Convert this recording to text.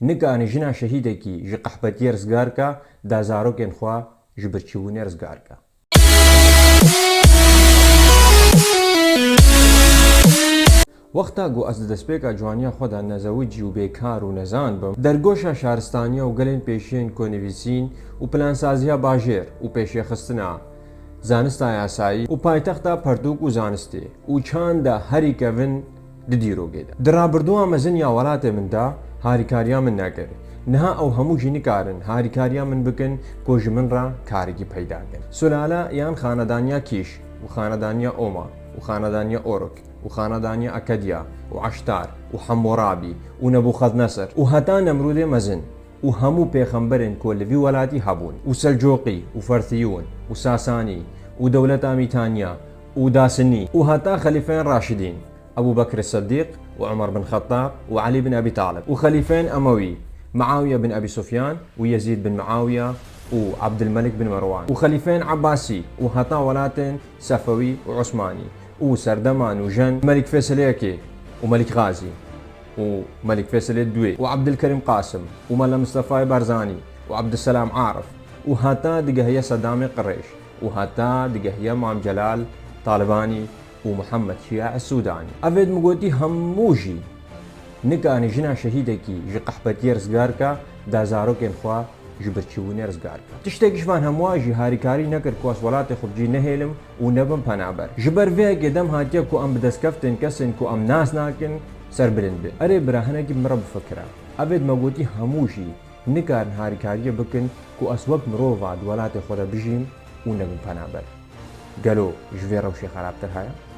نکانی جنا شهیدکی جی قحبتی رزگار که دا زاروکن خوا جی برچیونی رزگار که. وقتا گو از دەستپێکە جوانیا خۆدا نەزەویجی و بێکار و نەزان بم دەرگۆشە شارستانیە و گەلێن پێشێن کۆنیویسین و پلانسازیە باژێر و پێشێخستنە زانستا یاسایی و پایتەختە پەردووک و زانستێ و چاندا هەریکەڤن ددیرۆگێدا درابردووە مەزن یا وڵاتێ مندا هاریکاریا من نەکرد نها ئەو هەموو ژینی کارن هاریکاریا من بکن کۆژ من ڕ کارێکی پەیداکەن سولالە یان خانەدانیا کیش و خانەدانیا ئۆما و خانەدانیا ئۆرک و خانەدانی ئەکەدیا و عشتار و حەمۆڕابی و نەبوخەت نەسەر و هەتا نەمرودێ مەزن و هەموو پێخەمبەرن کۆلڤی وەلاتی هەبوون و سەلجۆقی و فەرثیون و ساسانی و دەولەتە میتانیا و داسنی و هەتا خەلیفەیان ڕاشدین ئەبوو بەکر سەدیق و عومەر بن خەتاب و عەلی بن ئەبی تاڵب و خەلیفەیان ئەمەوی معاویە بن ئەبی سوفیان و یەزید بن معاویە و عەبدولمەلک بن مەروان و خەلیفەیان عەباسی و هەتا وەلاتن سەفەوی و عوسمانی و سەردەمان و ژەن مەلیک فێسلەیەکێ و مەلیک غازی و مەلیک فێسلێ دوێ و عەبدولکەریم قاسم و مەلە مستەفای بارزانی و عەبدولسەلام عارف و هەتا دیگە هەیە سەدامی قڕێش و هەتا دیگە هەیە مام جەلال تاڵبانی و محەممەد شیاع سوودانی ئەvێت مگوتی هەمووژی نکانی ژنا شەهیدێکی ژ قەحبەتی رزگارکە دا زارۆکێن خوا ji birçîbûnê rizgarke. Tiştekî hemûa jî harîkarî nekir ku ez welatê xwe cî nehêlim û nebim penaber. Ji ber vê yekê dem hatiye ku em bi destkeftên kesên ku em nas nakin serbilind be. Erê bira hinekî me re bifikire. Evêt me gotî hemû jî nikarin harîkariyê bikin ku ez wek mirova di welatê xwe de bijîm û nebim penaber. Gelo ji vê rewşê xerabtir heye?